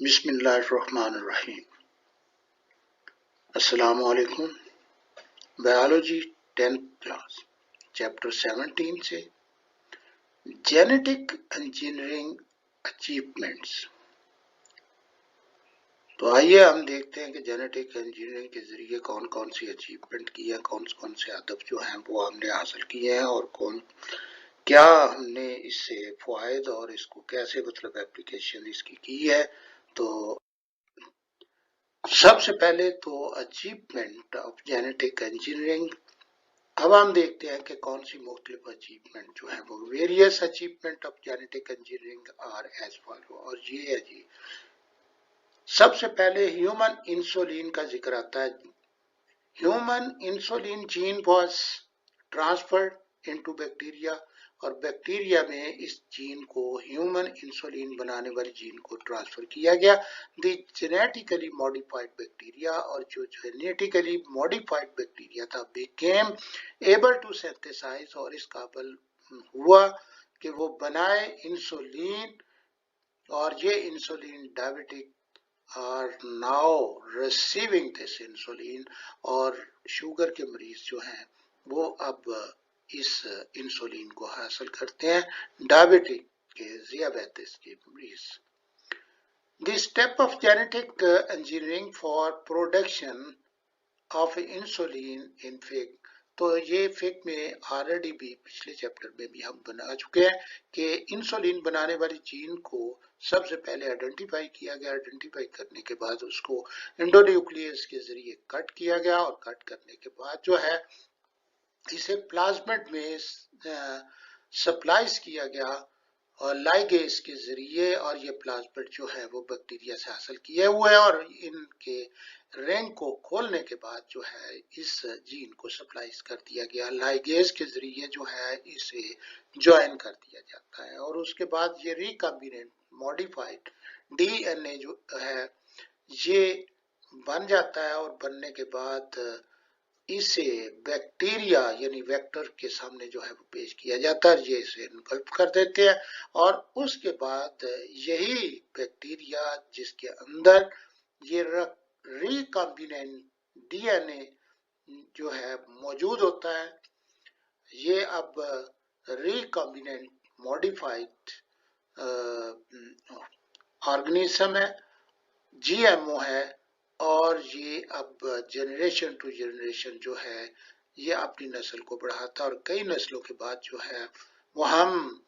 बिस्मिल्लाहिर्रहमानिर्रहीम। अस्सलाम वालेकुम। बायोलॉजी 10th क्लास चैप्टर 17 से जेनेटिक इंजीनियरिंग अचीवमेंट्स। तो आइए हम देखते हैं कि जेनेटिक इंजीनियरिंग के जरिए कौन कौन सी अचीवमेंट की है, कौन कौन से हदफ जो हैं वो हमने हासिल किए हैं और क्या हमने इससे फ़ायदे और इसको कैसे एप्लीकेशन इसकी की है। तो सबसे पहले तो अचीवमेंट ऑफ जेनेटिक इंजीनियरिंग। अब हम देखते हैं कि कौन सी मुख्तलिफ अचीवमेंट जो है वो various achievement of genetic engineering are as follow. और ये है जी, सबसे पहले ह्यूमन इंसुलिन का जिक्र आता है। Human insulin gene was transferred into bacteria, और बैक्टीरिया में इस जीन को, ह्यूमन इंसुलिन बनाने वाले जीन को ट्रांसफर किया गया। द जेनेटिकली मॉडिफाइड बैक्टीरिया, और जो जेनेटिकली मॉडिफाइड बैक्टीरिया था, बिकेम एबल टू सिंथेसाइज, और इस काबिल हुआ कि वो बनाए इंसुलिन। और ये insulin diabetic are now receiving this insulin, और शुगर के मरीज जो हैं वो अब इस इंसुलिन को हासिल करते हैं, डायबिटिक के, ज़ियाबेतिस के मरीज। The step of genetic engineering for production of insulin in fig. तो ये फिग में ऑलरेडी भी पिछले चैप्टर में भी हम बना चुके हैं कि इंसुलिन बनाने वाली जीन को सबसे पहले आइडेंटिफाई किया गया। आइडेंटिफाई करने के बाद उसको एंडोन्यूक्लियस के जरिए कट किया गया, और कट करने के बाद जो है इसे प्लाज्मिड में सप्लाइज किया गया और लाइगेज के जरिए, और ये प्लाज्मिड जो है वो बैक्टीरिया से हासिल किए हुए हैं। और इनके रिंग को खोलने के बाद जो है इस जीन को सप्लाइज कर दिया गया, लाइगेज के जरिए जो है इसे ज्वाइन कर दिया जाता है। और उसके बाद ये रिकॉम्बिनेंट मॉडिफाइड डीएनए जो है ये बन जाता है, और बनने के बाद इसे बैक्टीरिया यानी वेक्टर के सामने जो है वो पेश किया जाता है, ये इसे इनकल्प कर देते हैं। और उसके बाद यही बैक्टीरिया जिसके अंदर ये रिकॉम्बिनेंट डीएनए जो है मौजूद होता है, ये अब रिकॉम्बिनेंट मॉडिफाइड ऑर्गेनिज्म है, जीएमओ है। और ये अब जनरेशन टू जनरेशन जो है ये अपनी नस्ल को बढ़ाता है, और कई नस्लों के बाद जो है वो हम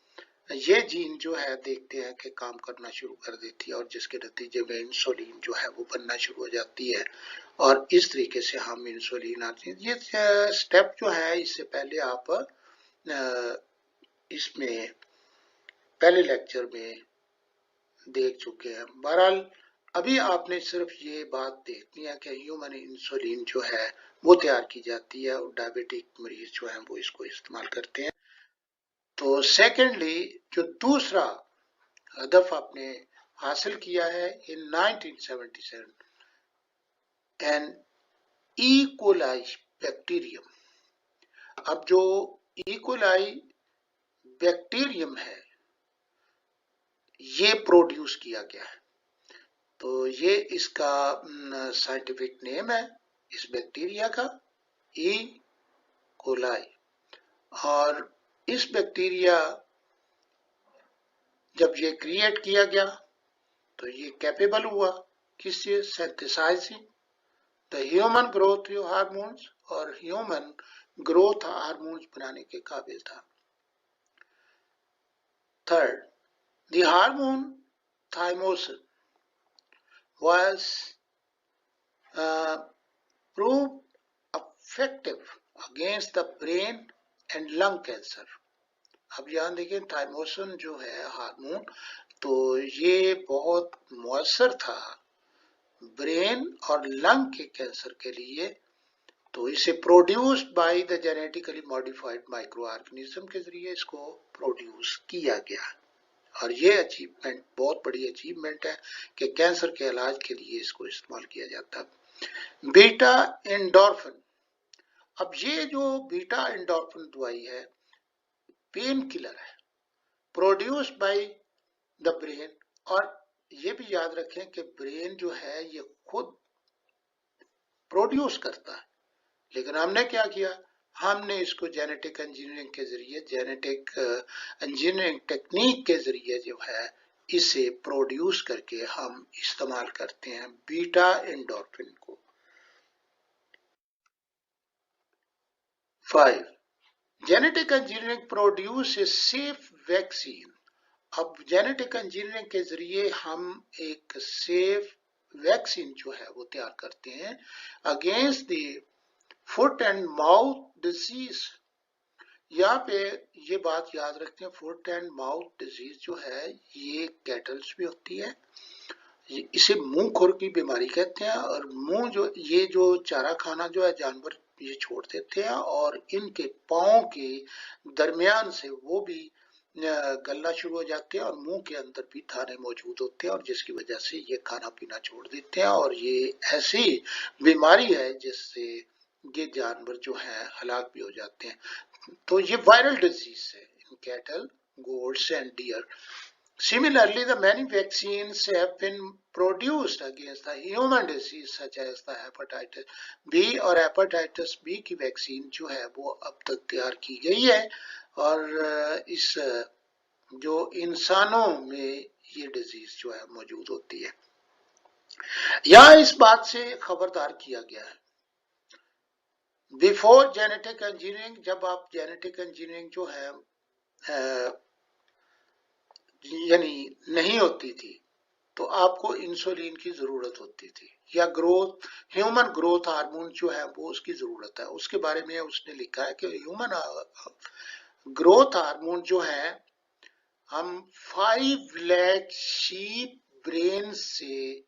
ये जीन जो है देखते हैं कि काम करना शुरू कर देती है, और जिसके नतीजे में इंसुलिन जो है वो बनना शुरू हो जाती है, और इस तरीके से हम इंसुलिन आते हैं। ये स्टेप जो है इससे पहले आप इसमें पहले लेक्चर में देख चुके हैं। बहरहाल अभी आपने सिर्फ ये बात देखनी है कि ह्यूमन इंसुलिन जो है वो तैयार की जाती है, और डायबिटिक मरीज जो है वो इसको इस्तेमाल करते हैं। तो सेकेंडली जो दूसरा हदफ आपने हासिल किया है इन 1977, एन ई कोलाई बैक्टीरियम। अब जो ई कोलाई बैक्टीरियम है ये प्रोड्यूस किया गया है। तो ये इसका साइंटिफिक नेम है इस बैक्टीरिया का, ई कोलाई। और इस बैक्टीरिया जब ये क्रिएट किया गया तो ये कैपेबल हुआ किससे, synthesising the human growth hormones, और ह्यूमन ग्रोथ हार्मोन्स बनाने के काबिल था। Third, the hormone thymosin was proved effective against the brain and lung cancer। अब यहाँ देखें थाइमोसिन जो है हार्मोन, तो ये बहुत मौसर था ब्रेन और लंग के कैंसर के लिए। तो इसे produced by the genetically modified micro organism के जरिए इसको प्रोड्यूस किया गया। और ये अचीवमेंट बहुत बड़ी अचीवमेंट है कि कैंसर के इलाज के लिए इसको इस्तेमाल किया जाता है। Beta endorphin. अब ये जो बीटा एंडोर्फिन दवाई है पेन किलर है, प्रोड्यूस्ड बाय द ब्रेन, और ये भी याद रखें कि ब्रेन जो है ये खुद प्रोड्यूस करता है, लेकिन हमने क्या किया, हमने इसको जेनेटिक इंजीनियरिंग के जरिए, जेनेटिक इंजीनियरिंग टेक्निक के जरिए जो है इसे प्रोड्यूस करके हम इस्तेमाल करते हैं बीटा एंडोर्फिन को। 5. Genetic engineering produce a safe vaccine. अब जेनेटिक इंजीनियरिंग के जरिए हम एक सेफ वैक्सीन जो है वो तैयार करते हैं against the foot and mouth disease. यहाँ पे ये बात याद रखते हैं, फुट एंड माउथ डिजीज जो है ये कैटल्स में होती है, इसे मुंह खुर की बीमारी कहते हैं। और मुंह जो ये जो चारा खाना जो है जानवर ये छोड़ देते हैं और इनके पाँव के दरमियान से वो भी गलना शुरू हो जाते हैं और मुंह के अंदर भी दाने मौजूद होते हैं और जिसकी वजह से ये खाना पीना छोड़ देते हैं और ये ऐसी बीमारी है जिससे ये जानवर जो है हलाक भी हो जाते हैं। तो ये वायरल डिजीज है in cattle, goats and deer. Similarly, the many vaccines have been produced against the human disease such as the hepatitis B और hepatitis B की वैक्सीन जो है वो अब तक तैयार की गई है और इस जो इंसानों में ये डिजीज जो है मौजूद होती है। यहाँ इस बात से खबरदार किया गया है बिफोर जेनेटिक इंजीनियरिंग, जब आप जेनेटिक इंजीनियरिंग जो है यानी नहीं होती थी तो आपको इंसुलिन की जरूरत होती थी या ग्रोथ ह्यूमन ग्रोथ हार्मोन जो है वो उसकी जरूरत है। उसके बारे में उसने लिखा है कि ह्यूमन ग्रोथ हार्मोन जो है हम 5 लाख शीप ब्रेन से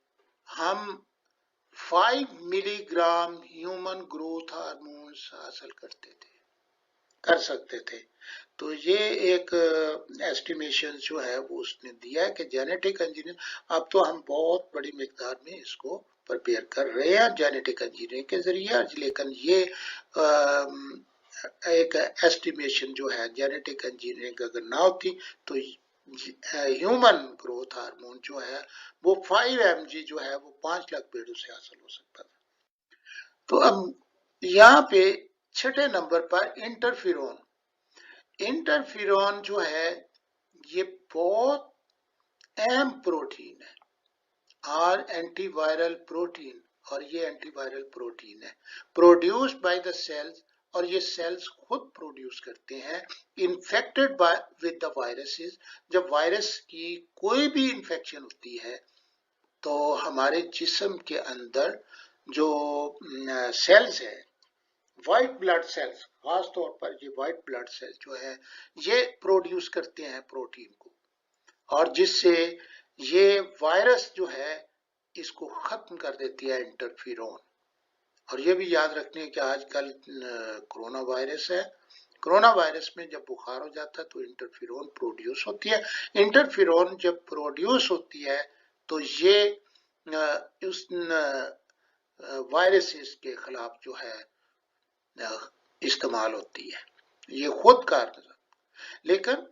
हम 5 मिलीग्राम ह्यूमन ग्रोथ हार्मोन हासिल कर सकते थे। तो ये एक एस्टिमेशन जो है वो उसने दिया है कि जेनेटिक इंजीनियर, अब तो हम बहुत बड़ी मिकदार में इसको प्रिपेयर कर रहे हैं जेनेटिक इंजीनियरिंग के जरिए, लेकिन ये एक एस्टिमेशन जो है जेनेटिक इंजीनियरिंग अगर ना होती तो ह्यूमन ग्रोथ हार्मोन जो है वो 5 mg जो है वो 5 लाख पेड़ों से हासिल हो सकता था। तो अब यहाँ पे छठे नंबर पर इंटरफेरोन। इंटरफेरोन जो है ये बहुत अहम प्रोटीन है और एंटीवायरल प्रोटीन, और ये एंटीवायरल प्रोटीन है प्रोड्यूस्ड बाय द सेल्स, और ये सेल्स खुद प्रोड्यूस करते हैं infected by with the viruses. जब वायरस की कोई भी इंफेक्शन होती है तो हमारे जिस्म के अंदर जो सेल्स है, व्हाइट ब्लड सेल्स, खास तौर पर ये व्हाइट ब्लड सेल्स जो है ये प्रोड्यूस करते हैं प्रोटीन को, और जिससे ये वायरस जो है इसको खत्म कर देती है इंटरफेरोन। और ये भी याद रखने कि आजकल कोरोना वायरस है, कोरोना वायरस में जब बुखार हो जाता है तो इंटरफेरोन प्रोड्यूस होती है। इंटरफेरोन जब प्रोड्यूस होती है तो ये उस वायरसेस के खिलाफ जो है इस्तेमाल होती है, ये खुद कारगर। लेकिन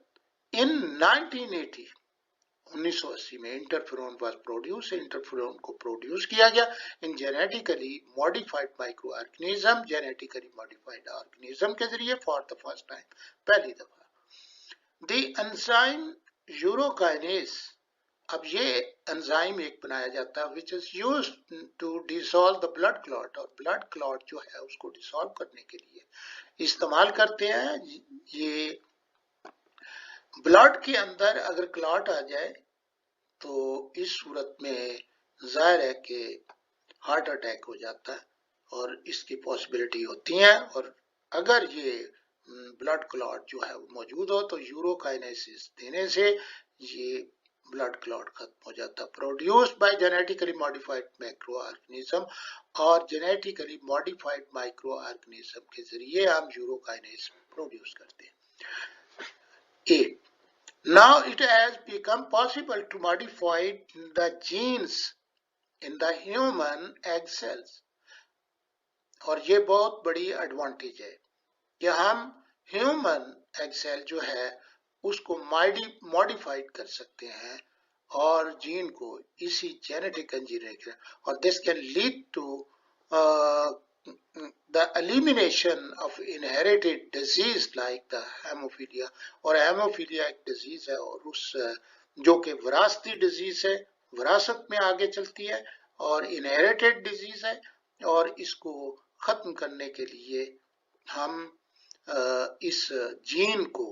इन 1980 में इंटरफेरोन वाज प्रोड्यूस, इंटरफेरोन को प्रोड्यूस किया गया in genetically modified micro organism, genetically modified organism के जरिए फॉर द फर्स्ट टाइम, पहली दफा। द एंजाइम यूरोकाइनेज, अब ये एंजाइम एक बनाया जाता है which is used to dissolve the blood clot, और ब्लड क्लॉट जो है उसको डिसॉल्व करने के लिए इस्तेमाल करते हैं। ये ब्लड के अंदर अगर क्लॉट आ जाए तो इस सूरत में जाहिर है कि हार्ट अटैक हो जाता है और इसकी पॉसिबिलिटी होती है, और अगर ये ब्लड क्लॉट जो है मौजूद हो तो यूरोकाइनेसिस देने से ये ब्लड क्लॉट खत्म हो जाता है। Produced by genetically modified micro organism, और जेनेटिकली मॉडिफाइड माइक्रो ऑर्गेनिज्म के जरिए हम यूरोकाइनेस प्रोड्यूस करते हैं। 8. Now it has become possible to modify the genes in the human egg cells, और ये बहुत बड़ी एडवांटेज है कि हम ह्यूमन एग सेल जो है उसको मॉडिफाइड कर सकते हैं और जीन को इसी जेनेटिक इंजीनियरिंग, और this can lead to the elimination of inherited disease like the hemophilia, और हेमोफीलिया एक डिजीज है और उस जो कि विरासती डिजीज है, विरासत में आगे चलती है और इनहेरिटेड डिजीज है, और इसको खत्म करने के लिए हम इस जीन को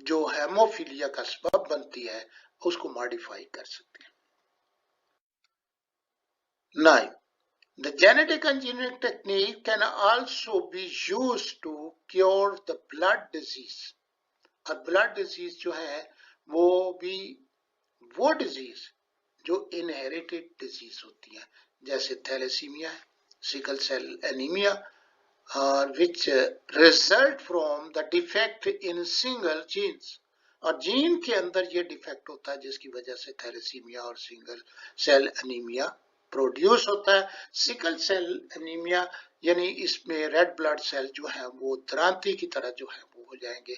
जो हेमोफीलिया का सबब बनती है उसको मॉडिफाई कर सकते हैं। 9. The genetic engineering technique can also be used to cure the blood disease. और blood disease जो है वो भी वो disease जो inherited disease होती है, जैसे थैलेसीमिया है, sickle cell anemia, which result from the defect in single genes. और जीन के अंदर ये डिफेक्ट होता है जिसकी वजह से थैलेसीमिया और सिंगल सेल एनीमिया प्रोड्यूस होता है। सिकल सेल एनीमिया यानी इसमें रेड ब्लड सेल जो है वो क्रांति की तरह जो है वो हो जाएंगे,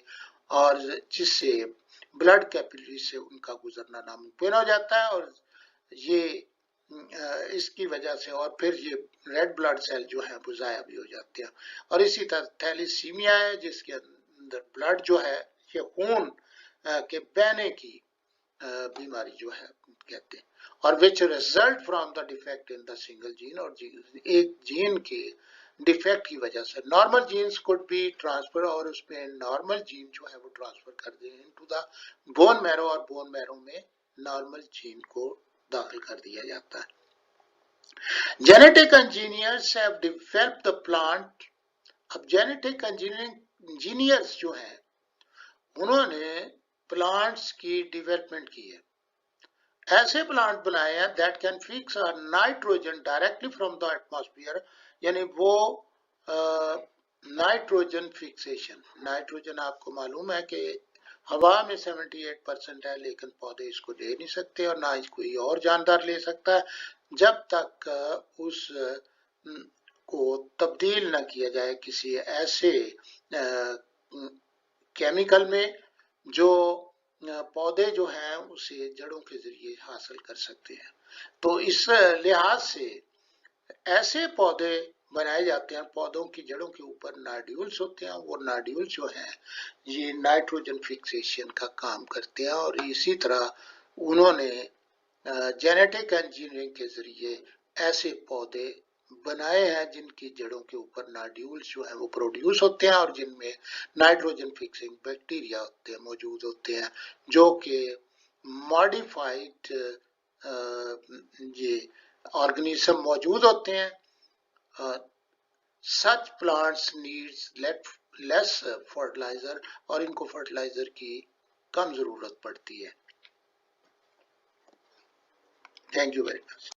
और जिससे ब्लड कैपिलरी से उनका गुजरना नामुमकिन हो जाता है, और ये इसकी वजह से और फिर ये रेड ब्लड सेल जो है वो ज़ाया भी हो जाते हैं। और इसी तरह थैलेसीमिया है जिसके अंदर ब्लड जो है ये खून के बहने की बीमारी जो है कहते हैं, और which result from the defect in the single gene, और एक जीन के डिफेक्ट की वजह से normal genes could be transfer, और उसमें नॉर्मल जीन जो है वो ट्रांसफर कर दें इनटू द बोन मैरो, और बोन मैरो में नॉर्मल जीन को दाखिल कर दिया जाता है। Genetic engineers have developed the plant. अब जेनेटिक इंजीनियर्स जो हैं उन्होंने प्लांट्स की डेवलपमेंट की है, ऐसे प्लांट बनाए हैं that can fix nitrogen directly from the atmosphere, यानी वो नाइट्रोजन फिक्सेशन, नाइट्रोजन आपको मालूम है कि हवा में 78% है, लेकिन पौधे इसको ले नहीं सकते और ना ही कोई और जानदार ले सकता है जब तक उस को तब्दील न किया जाए किसी ऐसे केमिकल में जो पौधे जो हैं उसे जड़ों के जरिए हासिल कर सकते हैं। तो इस लिहाज से ऐसे पौधे बनाए जाते हैं, पौधों की जड़ों के ऊपर नोड्यूल्स होते हैं, वो नोड्यूल्स जो हैं ये नाइट्रोजन फिक्सेशन का काम करते हैं, और इसी तरह उन्होंने जेनेटिक इंजीनियरिंग के जरिए ऐसे पौधे बनाए हैं जिनकी जड़ों के ऊपर नोड्यूल्स जो है वो प्रोड्यूस होते हैं और जिनमें नाइट्रोजन फिक्सिंग बैक्टीरिया होते हैं मौजूद होते हैं, जो कि मॉडिफाइड ये ऑर्गेनिज्म मौजूद होते हैं। Such plants needs less fertilizer, और इनको फर्टिलाइजर की कम जरूरत पड़ती है। Thank you very much.